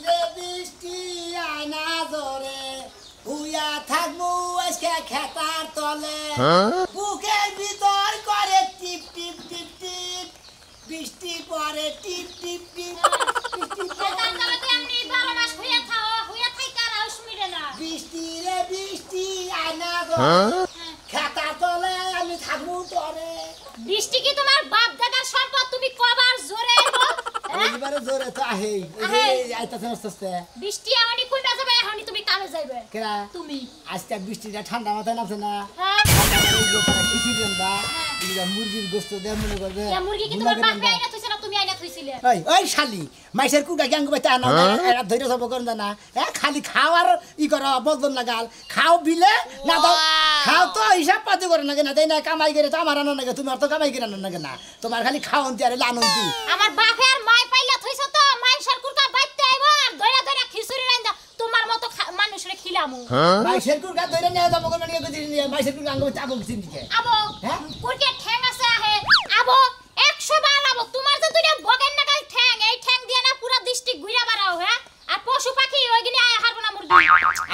রে বৃষ্টি আয়না জোরে হুইয়া থাকবো আজকে খেতার তলে বুকের ভিতর করে টিপ টিপ টিপ টিপ বৃষ্টি পরে টিপ টিপ টিপ বৃষ্টি রে বৃষ্টি আয়না জোরে খেতার তলে আমি থাকবো তরে। বৃষ্টি কি তোমার বাপ দাদার সম্পদ? তুমি কবার জোরে এবারে জোরে তো আহেই এই আইতাছে আস্তে বৃষ্টি এমনি কইনা যাবে এখনি তুমি কামে যাইবে কেরা তুমি আজকে বৃষ্টিটা ঠান্ডা মাথায় নামছে না মুরগির গোস্ত দেয় মনে করবে মুরগি কি তোমার বাপ আইনা থইছে না তুমি আইনা থইছিলে? ওই শালি মাইসের কুকা গ্যাং বাইতে আনা এরা ধৈর্য সব করেন না খালি খাও আর ই করো বদন লাগাল খাও বিলে না দাও খাও তো হিসাব পাতি করে না কেনা তাই না কামাই করে তো আমার আনো না তুমি আর তো কামাই করে আনো না কেনা তোমার খালি খাওয়ন্তি আর লানন্তি। আমার বাপে আর মাই পাইলা থইছে তো মাইসের কুকা বাইতে আইব আর দইরা দইরা খিচুড়ি রান্দা তোমার মতো মানুষরে খিলামু। মাইসের কুকা ধরে নিয়ে যাবো কোন নিয়ে গদি নিয়ে মাইসের কুকা আঙ্গ বাইতে আবো চিন্তিকে আবো কুরকে ঠ্যাং আছে আহে আবো 100 বার আবো তোমার যে দুইটা বগেন নাগাল ঠ্যাং এই ঠ্যাং দিয়া না পুরো ডিস্ট্রিক্ট ঘুরা বাড়াও হ্যাঁ আর পশু পাখি ওইগিনি আয় হারবো না মুরগি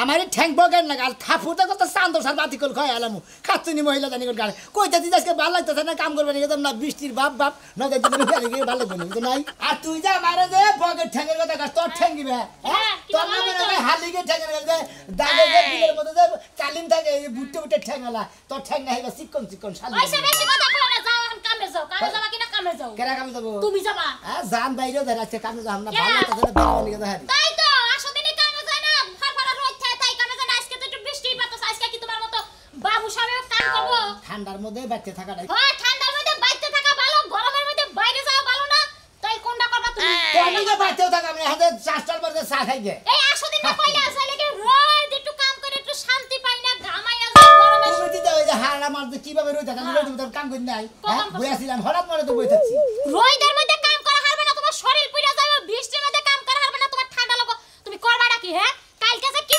আমারে ঠ্যাং বগেন নাগাল থাপুতে কত চান্দর সার বাতি কল খায় আলামু খাতুনি মহিলা জানি কল গাড়ি কইতে দিস আজকে ভালো লাগতেছে না কাম করবে না বৃষ্টির বাপ বাপ না যাইতে পারে গিয়ে ভালো লাগবে না নাই আর তুই যা মারে যে বগের ঠ্যাংের কথা কাজ তোর ঠ্যাং দিবে হ্যাঁ তোর নামে না হালিগে ঠ্যাংের কথা দাগে যে বিলের মধ্যে যে কালিম থাকে বুটে বুটে ঠ্যাংলা তোর ঠ্যাং না হইবা চিকন চিকন শালি ওইসে বেশি কথা কও না যাও এখন কামে যাও কিনা কামে যাও কেরা কামে যাব তুমি যাবা হ্যাঁ জান বাইরেও ধরে আছে কামে যাও আমরা ভালো লাগতেছে না ভালো লাগে হারি তাই তো আসদিনই কামে যায় না ফারফারা রোদ থাকে তাই কামে যায় না আজকে তো একটু বৃষ্টি বাতাস আজকে কি তোমার মতো বাবু সাহেব কাম করব ঠান্ডার মধ্যে বাইতে থাকাটাই হয় ঠান্ডার মধ্যে বাইতে থাকা ভালো গরমের মধ্যে বাইরে যাওয়া ভালো না তাই কোনটা করবা তুমি কোনটা তো বাইতেও থাকা আমি হাতে চারটার মধ্যে চা খাই গে এই আসদিন না কইলা আছে লাগে রোদ একটু কাম করে একটু শান্তি পাই না ঘামাইয়া যায় গরমে তুমি দিতে ওই যে হাড়া মারতে কিভাবে রই থাকা রই তুমি কাম করি নাই হ্যাঁ বইয়াছিলাম হঠাৎ মনে তো বই থাকছি রোদের মধ্যে কাম করা হারবে না তোমার শরীর পুড়ে যাবে বৃষ্টির মধ্যে কাম করা হারবে না তোমার ঠান্ডা লাগো তুমি করবাটা কি হ্যাঁ কালকে যে কি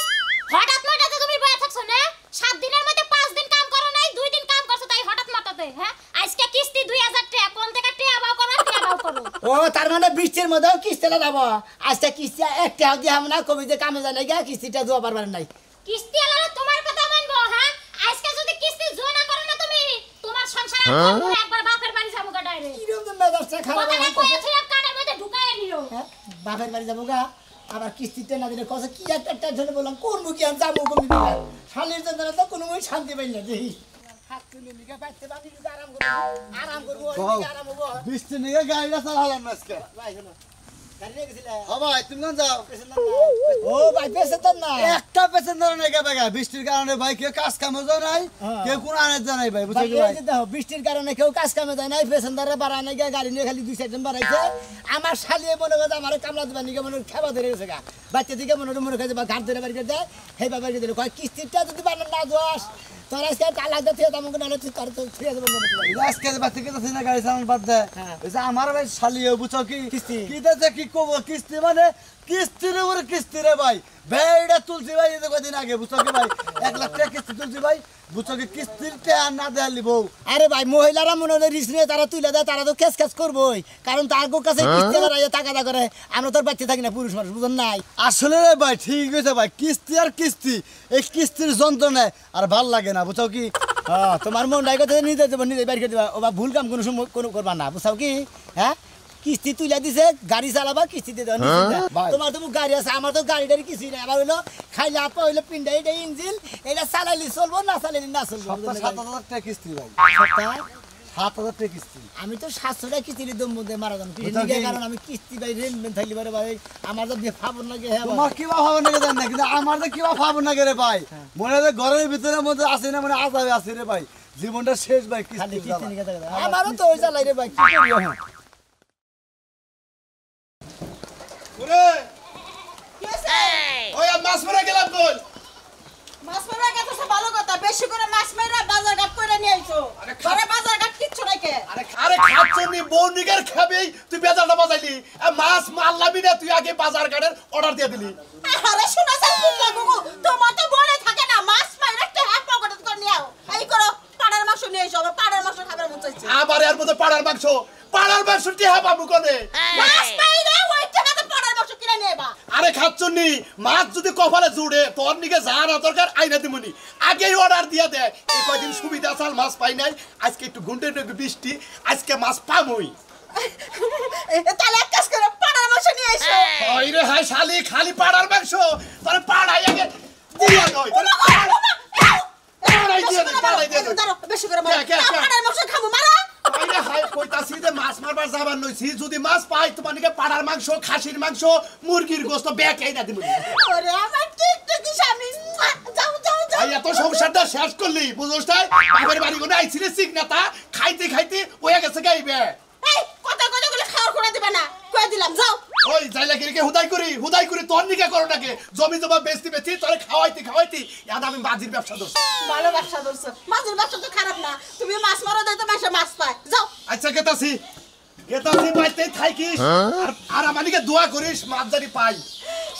হঠাৎ মাটাতে তুমি বইয়া থাকছো না 7 দিনের মধ্যে 5 দিন কাম করো নাই 2 দিন কাম করছো তাই হঠাৎ মাটাতে হ্যাঁ আজকে কিস্তি 2000 টাকা কোন থেকে টাকা বাও করো টাকা বাও করো ও তার মানে বৃষ্টির মধ্যেও কিস্তিটা যাব আজকে কিস্তি একটা দিয়ে আমরা কবি যে কামে জানাই গা কিস্তিটা জোয়া পারবার নাই কিস্তি আলাদা তোমার কথা মানবো হ্যাঁ আজকে যদি কিস্তি জো না করো না তুমি তোমার সংসারে একবার বাপের বাড়ি যাবো গা ডাইরেক্ট কি রকম মেজাজটা খারাপ কথা কইয়া থইয়া কানের মধ্যে ঢুকাইয়া নিও হ্যাঁ বাপের বাড়ি যাবো গা আবার কিস্তিতে না দিলে কত কি একটা টেনশন বললাম কোন মুখে আমি যাবো কমি দিলাম শালির জন্য তো কোনো মই শান্তি পাই না দেখি হাত তুলে নিকে বাইতে বানি আরাম করবো আরাম হবো বৃষ্টি নিয়ে গাড়িটা চালালাম আজকে ভাই শোনো গাড়ি নিয়ে গেছিলে ও ভাই তুমি না যাও ও ভাই পেছেন না একটা প্যাসেঞ্জার নেই গেবে বৃষ্টির কারণে ভাই কেউ কাজ কামে যায় নাই কেউ কোন আনে যায় নাই ভাই বুঝলি ভাই দেখো বৃষ্টির কারণে কেউ কাজ কামে যায় নাই পেছেন্দারে বাড়ায় নাই গাড়ি নিয়ে খালি 2-4 জন বাড়াইছে আমার শালিয়ে মনে করে আমার কামলা দিবা নিকে মনে খেবা ধরে গেছে গা বাচ্চা দিকে মনে করে বা ঘাট ধরে বাড়ি করে দেয় সেই বাবা দিলে কয় কিস্তিটা যদি বানান না দোস তোর আজকে তালাক দিতে দামকে না তুই তোর তো ফিরে যাবো আজকে বাচ্চা কে না গাড়ি চালান বাদ দেয় এই যে আমার ভাই শালিয়ে বুঝো কি কিস্তি কি দেছে কি কব কিস্তি মানে কিস্তির উপরে কিস্তি রে ভাই বেড়া তুলছি ভাই এই কদিন আগে বুঝছো কি ভাই 1 লাখ টাকা কিস্তি তুলছি ভাই বুঝছো কি কিস্তির টাকা না দেয়ালি বউ আরে ভাই মহিলারা মনে হয় রিস্ক নিয়ে তারা তুলে দেয় তারা তো কেস কেস করবোই কারণ তার কাছে কিস্তি বাড়াইয়া টাকা করে আমরা তোর বাচ্চা থাকি না পুরুষ মানুষ বুঝুন নাই আসলে রে ভাই ঠিক হয়েছে ভাই কিস্তি আর কিস্তি এই কিস্তির যন্ত্রণায় আর ভাল লাগে না বুঝছো কি তোমার মন ডাই কথা নিজে দেবো নিজে বাইর করে দেবা ও বা ভুল কাম কোনো সময় কোনো করবা না বুঝছো কি হ্যাঁ কিস্তি তুলে দিছে গাড়ি চালাবা কিস্তি দিয়ে দেওয়া তোমার তো গাড়ি আছে আমার তো গাড়িটারি কিছুই নাই আবার হইলো খাইলে আপা হইলো পিন্ডা এটা ইঞ্জিন এটা চালাইলে চলবো না চালাইলে না চলবো 7,000 টাকা কিস্তি ভাই 7,000 টাকা কিস্তি আমি তো 700 টাকা কিস্তি দম মধ্যে মারা যাবো কারণ আমি কিস্তি ভাই রেন্টমেন্ট থাকলে পারে ভাই আমার তো ফাবন লাগে তোমার কিবা ফাবন লাগে জান না কিন্তু আমার তো কিবা ফাবন লাগে রে ভাই মনে হয় ঘরের ভিতরে মধ্যে আছে না মানে আজাবে আছে রে ভাই জীবনটা শেষ ভাই কিস্তি আমারও তো ওই চালাই রে ভাই কি করি ওরে ওই মাছ মারা গেলাম কই মাছ মারা গেছে ভালো কথা বেশি করে মাছ মারা বাজার ঘাট করে নিয়ে আইছো ঘরে বাজার ঘাট কিচ্ছু নাই কে আরে খাচ্ছনি বউনিগার খাবেই তুই বেজারটা বাজাইলি মাছ মারলাবি না তুই আগে বাজার ঘাটের অর্ডার দিয়ে দিলি আরে শোনা স্যার বুঝলা গুগু তোমার তো বলে থাকে না মাছ মারা একটা হাত পকেটে করে নিয়ে আও এই করো পাড়ার মাংস নিয়ে এসো আবার পাড়ার মাংস খাবার মন চাইছে আবার এর মধ্যে পাড়ার মাংস টি হ্যাঁ বাবু কোনে মাছ মাইরা ওই টাকাতে পাড়ার মাংস কিনে নিয়ে বা আরে খাচ্ছুনি মাছ যদি কপালে জুড়ে তোর নিকে যা না দরকার আইনা দিমুনি আগেই অর্ডার দিয়া দে এই কয়দিন সুবিধা চাল মাছ পাই নাই আজকে একটু ঘুন্টে বৃষ্টি আজকে মাছ পামই তাহলে এক কাজ করো পাড়ার মাংস নিয়ে এসো ওই রে হাই শালি খালি পাড়ার মাংস তোর পাড়াই আগে দিয়া নয় তোর পাড়াই দিয়া দে পাড়াই দিয়া দে দাঁড়াও বেশি করে মারো কে? পাড়ার মাংস খাবো মারা ওই রে হাই কইতাছি যে মাছ মারবার যাবার নইছি যদি মাছ পাই তোমার নিকে পাড়ার মাংস খাসির মাংস মুরগির গোশত বেকাই না দিমুনি ওরে আমার টিকটকি স্বামী যাও যাও যাও ভাই এত সংসারটা শেষ করলি বুঝোস তাই বাবার বাড়ি কোনে আইছিলে সিগনাতা খাইতে খাইতে ওয়া গেছে গাইবে এই কথা কথা বলে খাওয়ার করে দিবে না কই দিলাম যাও ওই যাইলা কিরকে হুদাই করি তোর নিকে করো নাকি জমি জমা বেচতি তোরে খাওয়াইতে ইয়াদ আমি বাজির ব্যবসা দোস ভালো ব্যবসা করছো মাছের ব্যবসা তো খারাপ না তুমি মাছ মারো দেয় তো মাসে মাছ পায় যাও আচ্ছা গেতাছি বাইতে থাইকিস আর আমানিকে দোয়া করিস মাছ জানি পাই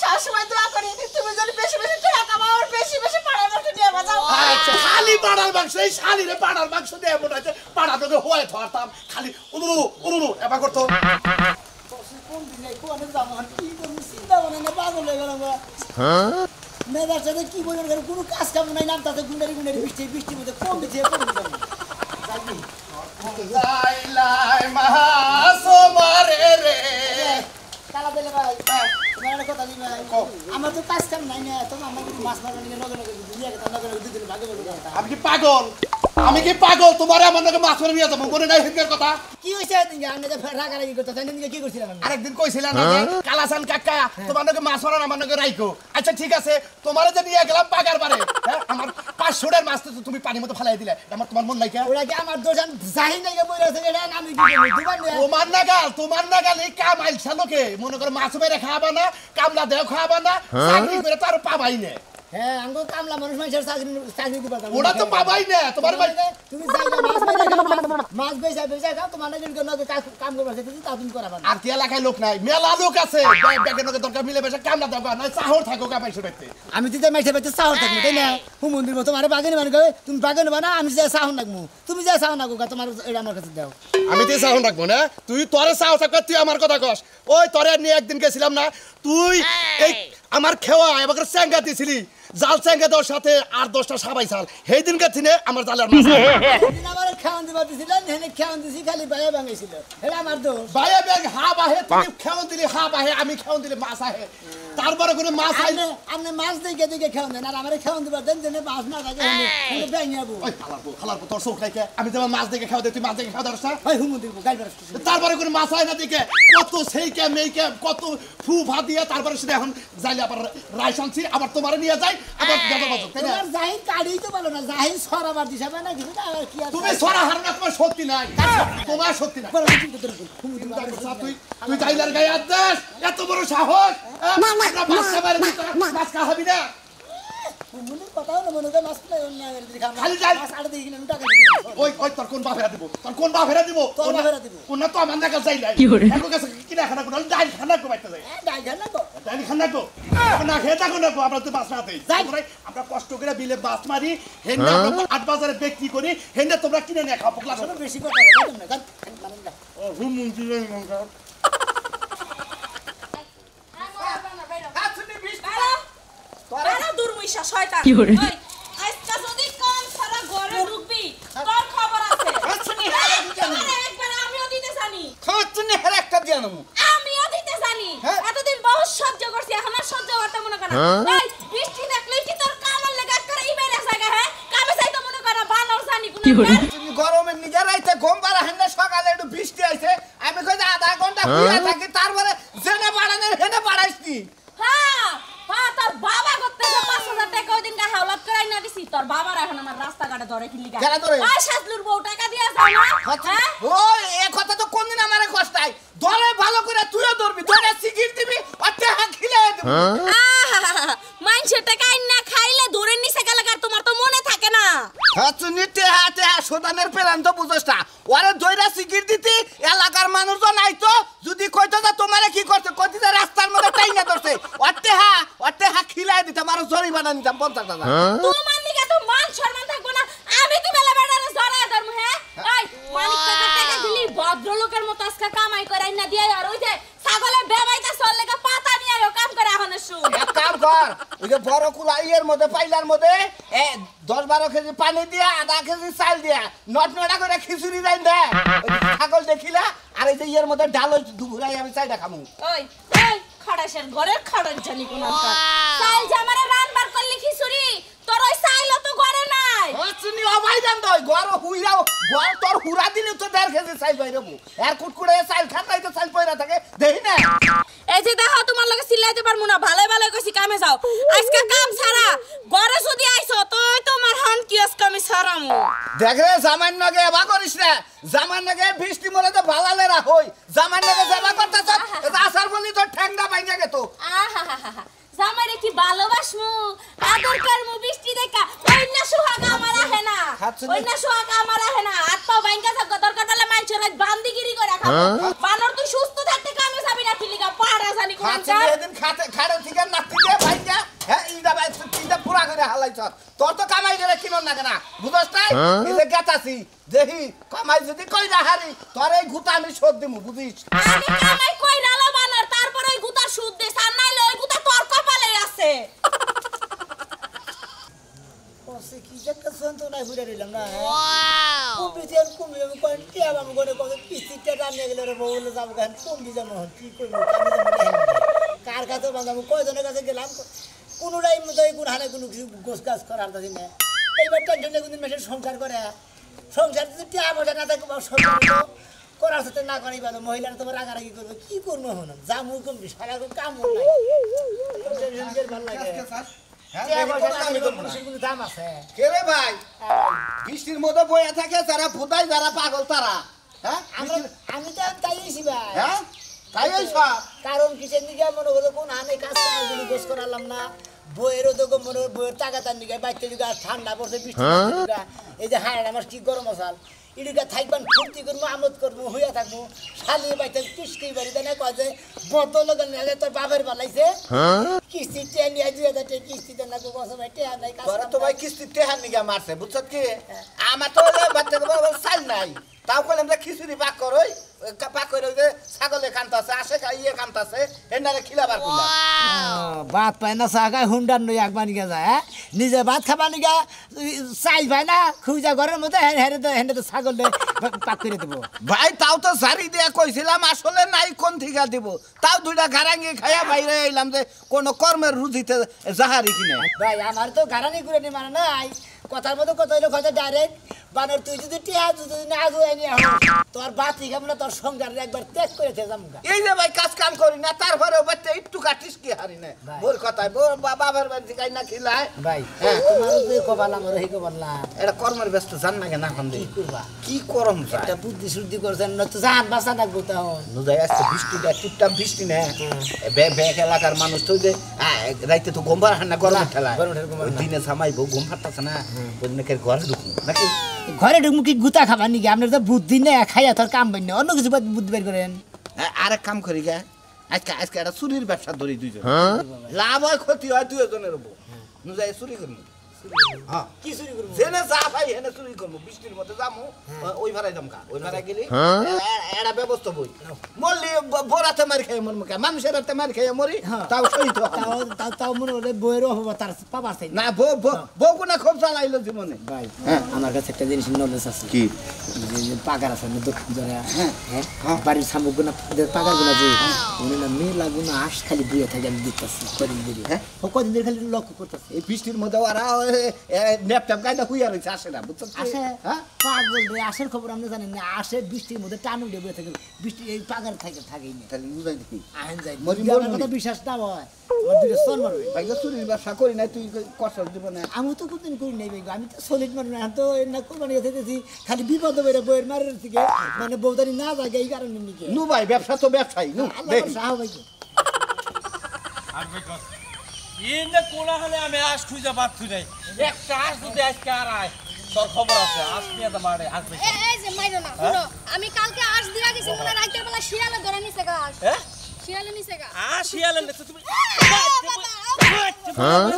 সবসময় দোয়া করি তুমি যদি বেশি বেশি টাকা কামাও আর বেশি বেশি পাড়ার মাংস নিয়ে যাও আচ্ছা খালি পাড়ার মাংস এই শালিরে পাড়ার মাংস দিয়ে মনে হচ্ছে পাড়া তোকে হয়ে ধরতাম খালি উমু এবার করতো কোন দিন নাই কোনে যাবো কি করব চিন্তা বনে না পাগল হয়ে গেলাম মেয়েদের সাথে কি বলেন কোনো কাজ কাম নাই নাম তাতে গুন্ডারি বৃষ্টি মধ্যে কোন দিছে লাই মাছ মারে রে কালা দিলে ভাই তোমার একটা কথা দিই ভাই আমার তো কাজ কাম নাই না তোমার আমার মাছ মারবা নিয়ে নগে দুনিয়া কথা নগে দুদিন ভাগে বলে কথা আমি কি পাগল তোমার আমার নাকি মাছ মারে নিয়ে যাবো মনে নাই হিন্দের কথা কি হইছে দিন আমি যে রাগারাগি করতে তাই দিন কি করছিলাম আমি আরেকদিন কইছিলাম না যে কালাসান কাকা তোমার নাকি মাছ মারা আমার নাকি রাইকো আচ্ছা ঠিক আছে তোমারে যে নিয়ে গেলাম পাগার বারে হ্যাঁ আমার 500 এর মাছ তো তুমি পানির মতো ফেলাই দিলে আমার তোমার মন নাই কে ওরা কি আমার দোজান জাহি নাই কে বইরা আছে এটা আমি কি করব দুবার তোমার নাগাল এই কাম আইছা লোকে মনে করে মাছ মেরে খাওয়াবা না কামলা দেও খাওয়াবা না চাকরি করে তো আর পাবাই না হ্যাঁ আঙ্গো কামলা মানুষ মানুষের চাকরি দিবা ওরা তো পাবাই না তোমার ভাই তুমি যাইলা মাছ বেচা খাও তোমার নাকি নগে কাম করবা সেটা তা তুমি করাবা না আর কি এলাকায় লোক নাই মেলা লোক আছে ব্যাগের নগে দরকার মিলে বেশে কামলা দেওয়া না চাহর থাকো কামাইছে বাইতে আমি তো মাইছে বাইতে চাহর থাকবো তাই না হুমুন দিব তোমার বাগানে মানে কই তুমি বাগানে বানা আমি যে চাহর রাখবো তুমি যে চাহর রাখো তোমার এটা আমার কাছে দাও আমি তো চাহর রাখবো না তুই তোরে চাহর থাকবে তুই আমার কথা কস ওই তোরে নিয়ে একদিন গেছিলাম না তুই এই আমার খেওয়া এবার চ্যাঙ্গা দিছিলি জাল চ্যাঙ্গা দেওয়ার সাথে আর 10টা সাবাই চাল সেই দিনকে থিনে আমার জালের মাছ দিন আমার খাওয়ান দিবা দিছিলেন হেনে খাওয়ান দিছি খালি বাইয়া ভাঙাইছিল এটা আমার দোষ বায়া ব্যাগ হা বাহে তুই খেওন দিলি হা বাহে আমি খেওন দিলি মাছ আহে তারপরে কোনো মাছ আইলে আপনি মাছ দেখে খাওয়ান দেন আর আমার খাওয়ান দিবা দেন দেন মাছ না থাকে হেনে ব্যাঙাবো ওই খালারবো তোর চোখ লাইকে আমি তোমার মাছ দেখে খাওয়া তুই মাছ দেখে খাওয়া দরস না ওই হুমুন দিব গাইবার তারপরে কোনো মাছ আয় না দিকে কত সেইকে মেইকে কত ফু ভা দিয়ে তারপরে সেটা এখন যাইলে আবার রাইস আনছি আবার তোমারে নিয়ে যাই আবার দেবো বাজো তাই না তোমার জাহিন কাড়িই তো বলো না জাহিন সরাবার দিছাবে না কিছু না আর কি আছে তুমি সরা হার না তোমার সত্যি নাই তোমার সত্যি নাই তুই টাইলার গায়ে আদেশ এত বড় সাহস আমরা মাছ খাবার মাছ খাবি না মনে কথাও না মনে হয় মাছ প্লাই অন্য খালি যাই। মাছ আড়ে দিয়ে কিনে টাকা দিয়ে ওই তোর কোন বাপেরা দিব তোর বাপেরা দিব। ওনা তো আমার নাকা চাই নাই এখন কাছে কিনা খানা কোন ডাইল খানা কো বাইতে যায় ডাইগার না তো ডাইল খানা কো না খেয়ে থাকো না আমরা তো মাছ মারতে তারপরে আমরা কষ্ট করে বিলে মাছ মারি হেন্না আমরা 8 বাজারে বিক্রি করি হেন্না তোমরা কিনে নিয়ে খাও পকলা কোনো বেশি কথা কথা না গান মানে না ও হুম দিলেন মঙ্গা আরে দুর্মুইশা শয়তান ওই আজকে যদি কাম সারা ঘরে ঢুকবি তোর খবর আছে আরে একবার আমিও দিতে জানি খাচ্ছনি হের একটা দিয়া নমু আমিও দিতে জানি এতদিন বহুত সহ্য করছি এখন আর সহ্য করতে মনে কর এই বৃষ্টি দেখলে কি তোর কামার লাগা করে এই বাইরে জায়গা হ্যাঁ কামে চাইতে মনে কর বানর জানি কোন তুমি গরমে নিজে রাইতে ঘুম পারা হেনে সকালে একটু বৃষ্টি আইছে আমি কই যে আধা ঘন্টা পুরা থাকি তারপরে জেনে বাড়ানোর হেনে বাড়াইছি হ্যাঁ হ্যাঁ তোর বাবা করতে যে 5000 টাকা ওই দিন কা হাওলাত করাই না দিছি তোর বাবার এখন আমার রাস্তাঘাটে ধরে কি লিগা কেন ধরে? ওই সাজলুর বউ টাকা দিয়া যায় না হ্যাঁ ও এই কথা তো কোনদিন আমারে কষ্টাই ধরে ভালো করে তুইও ধরবি ধরে সিগির দিবি অতে হাত খিলে দিবি মাইনসের টাকা না খাইলে দূরের নিচে গেলে আর তোমার তো মনে থাকে না খাচ্ছনি হাতে সোদানের পেলান তো বুঝছ না ওরে দইরা সিগির দিতি এলাকার মানুষজন আইতো যদি কইতো যে তোমারে কি করতে কইতে যে রাস্তার মধ্যে টাইনা ধরছে অতে হা খিলাই দিতাম আর জরিমানা নিতাম 50 টাকা তোমার নিকে তো মান সম্মান থাকবো না আমি কি বেলা বেড়ারে জড়ায় ধরম হ্যাঁ এই মানিক টাকা দিলি ভদ্রলোকের মতো আজকে কামাই করে না দিয়ে আর ওই যে ছাগলে বেবাইতে চল লাগা পাতা নিয়ে আয়ো কাম করে এখন কর ওই যে বড় কুলা ইয়ের মধ্যে পাইলার মধ্যে 10-12 কেজি পানি দিয়া আধা কেজি চাল দিয়া নটা করে খিচুড়ি দেন দে ছাগল দেখিলা আর এই যে ইয়ের মধ্যে ডাল দুপুরাই আমি চাইটা খামু ওই ওই খড়াসের ঘরের খড়ন জানি কোন চাল জামারে রানবার করলি খিচুড়ি তোর ওই চাইলো তো ঘরে নাই হচ্ছনি অবাই জান দই গর হুইরাও গর তোর হুরা দিলে তো 1.5 কেজি চাল বাইরবো আর কুটকুড়ে চাল খাতাই তো চাল পয়রা থাকে দেই না এই যে দেখো তোমার লগে চিল্লাইতে পারমু না ভালো ভালো কইছি কামে যাও আজকে কাম ছাড়া ঘরে যদি আইছো তো তোমার হন কিয়স কামে ছাড়ামু দেখ রে জামান নগে এবা করিস না জামান নগে বৃষ্টি মরে তো ভালালে রা হই জামান নগে যাবা করতেছ আসার বলি তো ঠ্যাংডা বাইঙ্গা গেতো আহা জামাইরে কি ভালোবাসমু আদর করমু বৃষ্টি দেখা অন্য সুহাগ আমার আহে না অন্য সুহাগ আমার আহে না হাত পা বাইঙ্গা থাকো দরকার হলে মানুষের বান্দিগিরি করে খাবো বানর তুই সুস্থ থাকতে কামে যাবি না কিলিগা পাড়া জানি কোন খাচ্ছি এদিন খাড়ে থেকে নাতি দে বাইঙ্গা হ্যাঁ ইদা বাই তিনটা পুরা করে হালাইছ তোর তো কামাই করে কিনন না কেনা বুঝছ না এই যে গেতাছি দেখি কামাই যদি কই না হারি তোর এই গুতা আমি শোধ দিমু বুঝিস আমি কামাই কই রালো বানর তারপর ওই গুতার সুদ দে আর নাইলে ওই গুতা তোর কপালে আছে ওসে কি একটা সন্ত নাই ঘুরে দিলাম না ওয়াও কুমিতের কুমি আমি কোন টিয়া আমি করে কত কিস্তিটা রান্না গেলে রে বউলে যাব গান কুমি যাব কি করব কার কাছে বাঁধাবো কয়জনের কাছে গেলাম কোনোটাই মতো গুনহানে কোনো কিছু গোছ গাছ করার দাদি না এইবার টেনশনে কোনদিন মেশে সংসার করে সংসার যদি টিয়া বসে না থাকে সংসার করার সাথে না করাই ভালো মহিলারা তোমার রাগারাগি করবে কি করবো এখন জামু কমবি সারা কাম নাই টেনশন ভালো লাগে দাম আছে কে রে ভাই বৃষ্টির মধ্যে বইয়া থাকে যারা ভুতাই যারা পাগল তারা হ্যাঁ আমি তো তাইছি ভাই হ্যাঁ তাই কারণ কিসের দিকে মনে হলো কোন হানে কাজ কাজগুলি গোস করালাম না বইয়েরও তো মনে বইয়ের টাকা তার দিকে বাইতে দিকে ঠান্ডা পড়ছে বৃষ্টি এই যে হাড় আমার কি গরম আসাল ইডিকা থাকবেন ফুর্তি করবো আমোদ করবো হইয়া থাকবো শালিয়ে বাইতে কিস্তি বাড়ি দেয় না কয় যে বদল তোর বাপের বালাইছে কিস্তি টেন 2000 টাকা কিস্তি দেন না গো বসে ভাই টেহা নাই তোরা তো ভাই কিস্তি টেহার নিগা মারছে বুঝছ কি আমার তো বাচ্চা চাল নাই তাও কইলে আমরা খিচুড়ি পাক করই পাক করে যে ছাগলে কান্তাছে আসে ইয়ে কান্তাছে এনারে খিলাবার কইলা ভাত পায় না সাগায় হুন্ডার নই একবার নিয়ে যায় হ্যাঁ নিজে ভাত খাবার নিগা চাই পায় না খুঁজা ঘরের মধ্যে হেঁটে তো ছাগল পাক করে দেবো ভাই তাও তো ঝাড়ি দিয়া কইছিলাম আসলে নাই কোন ঠিকা দিব তাও দুইটা গারাঙ্গি খাইয়া বাইরে আইলাম যে কোন কর্মের রুজিতে জাহারি কিনে ভাই আমার তো গারানি করে নি মানে নাই কথার মতো কত হইলো কথা ডাইরেক্ট বানর তুই যদি টিয়া যদি না জুয়ে নিয়ে তোর বাতি কেমন তোর সংসার একবার ত্যাগ করে যাম এই যে ভাই কাজ কাম করি না তারপরে বাচ্চা একটু কাটিস কি হারি না বোর কথায় বাবার বাড়ি গাই না খিলায় ভাই তোমার যে কপাল আমার এই কপাল না এটা কর্মের ব্যস্ত জান না কেন এখন কি করবা কি করম একটা বুদ্ধি শুদ্ধি করছেন না তো জান বাসা থাকবো তখন নুজাই আসছে বৃষ্টিটা টিপটাপ বৃষ্টি না ব্যাগ এলাকার মানুষ তো যে রাইতে তো ঘুম পাড়া না গরম ঠেলা দিনে জামাইবো ঘুম পাড়তাছে না ওই নাকি ঘরে ঢুকবো নাকি ঘরে ঢুকবো কি গুতা খাবার নাকি আপনার তো বুদ্ধি নেই খাইয়া তোর কাম বেন অন্য কিছু বুদ্ধি বের করেন আরেক কাম করি গা আজকে একটা চুরির ব্যবসা ধরি দুইজন লাভ হয় ক্ষতি হয় দুজনের উপর নুজাই চুরি করবো কি চুরি করবো জেনে যা ভাই হেনে চুরি করবো বৃষ্টির মধ্যে যাবো ওই ভাড়ায় জমকা ওই ভাড়ায় গেলি একটা ব্যবস্থা বই মরলি বোরাতে মারি খাই মর মুখে মানুষের হাতে মারি খাই মরি তাও সহিত তাও মনে হলে বইয়েরও হবো তার পাবার চাই না বউ কোনা খুব চালাইলো জীবনে ভাই আমার কাছে একটা জিনিস নলেজ আছে কি পাগার আছে দক্ষিণ জনে বাড়ির সামুক গুনা পাগার গুনা যে উনি না মেলা গুনা আশ খালি বুয়ে থাকে আমি দিতেছি কদিন ধরে ও কদিন ধরে খালি লক্ষ্য করতেছি এই বৃষ্টির মধ্যে ওরা ন্যাপট্যাপ গাইটা হুইয়া রয়েছে আসে না বুঝছো আসে পাগল রে আসের খবর আপনি জানেন না আসে বৃষ্টির মধ্যে টান উঠে বয়ে থাকে বৃষ্টি এই পাগার থাকেই না তাহলে বুঝাই দেখি আহেন যায় মরি কথা বিশ্বাস না হয় ওর দুটো সোন মারবে ভাই চুরির ব্যবসা করি না তুই কষ্ট দিব না আমি তো কোনদিন করি নাই ভাই আমি তো সলিড মারি না তো না কোরবানি দিতেছি খালি বিপদ বেড়ে বইয়ের মারের থেকে মানে বউদারি না জাগে এই কারণে নিকে নু ভাই ব্যবসা তো ব্যবসায়ী নু দেখ সাহ ভাই ইন্দে কোলা হলে আমি আজ খুঁজে পাচ্ছি নাই একটা আজ যদি আজকে আর আয় তোর খবর আছে আজ নিয়ে তো মারে আসবে এই যে মাইরো না শুনো আমি কালকে আজ দিয়া গেছি মনে রাইতের বেলা শিয়ালে ধরে নিছে গাছ হ্যাঁ শিয়ালে নিছে গাছ শিয়ালে নেছে তুমি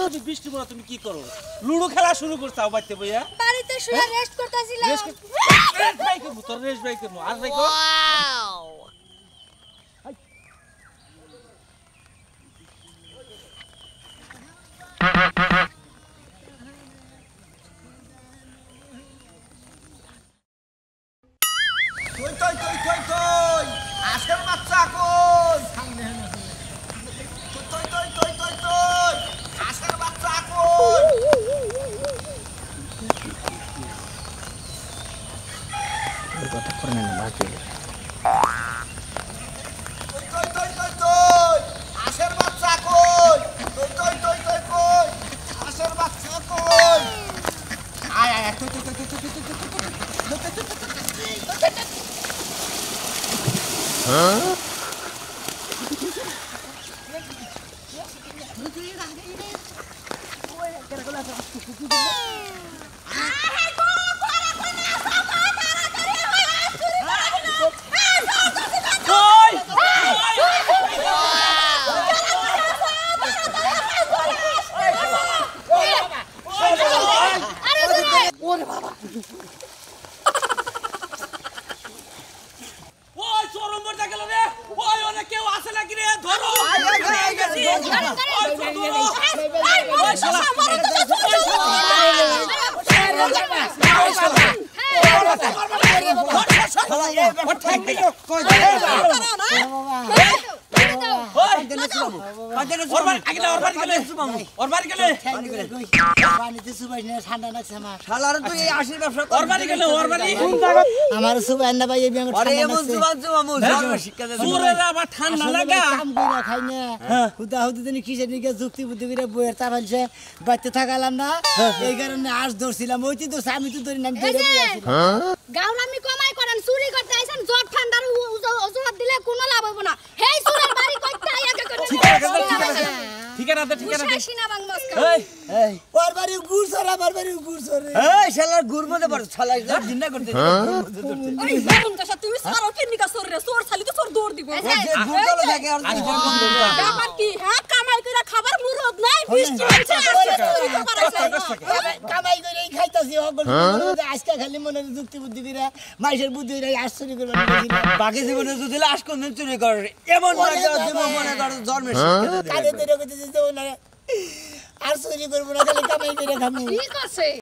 তুমি বৃষ্টি মনে তুমি কি করো লুডো খেলা শুরু করছাও বাইতে বইয়া বাড়িতে শুয়ে রেস্ট করতেছিলাম রেস্ট বাই করবো তোর রেস্ট বাই করবো আজ বাই কর ওই চরম মরতে গেল রে ওই অনেক কেউ আছে নাকি রে ধরো আমার সুবাই না ভাই এই বিয়াঙ্গ ঠান্ডা লাগা খাই না হুদা হুদি দিন কিসের দিকে যুক্তি বুদ্ধি করে বইয়ের তা ফেলছে বাড়িতে থাকালাম না এই কারণে আজ ধরছিলাম ওই তো আমি তো ধরি না গাউলামি কমাই করেন চুরি করতে আইছেন জ্বর ঠান্ডার অজুহাত দিলে কোনো লাভ হইব না হেই চুরের বাড়ি কইতে আইয়া করে ঠিকানা দে ঠিকানা দে সিনা বাং মস্কা ওর বাড়ি গুড়ছর আমার বাড়ি গুড়ছর এই শালার গুড় মধ্যে পড়ে শালা জিন্না করতে ওই বেগুন কাটা তুমি সারো কিনিকা সর রে সর খালি তো সর দৌড় দিব যে গুড় তলে থাকে আর আজ বড় বন্ধ ব্যাপার কি হ্যাঁ কামাই করে খাবার মুরদ নাই বৃষ্টি হচ্ছে কামাই করে খাইতাছি আজকে খালি মনে যুক্তি বুদ্ধি করে মাইসের বুদ্ধি করে আশ্চর্য করবে বাকি জীবনে যদি লাশ কোন চুরি করে এমন মনে করে জন্মের শিক্ষা কাজে তৈরি করতেছি আর চুরি করবো না খালি কামাই করে খাবো ঠিক আছে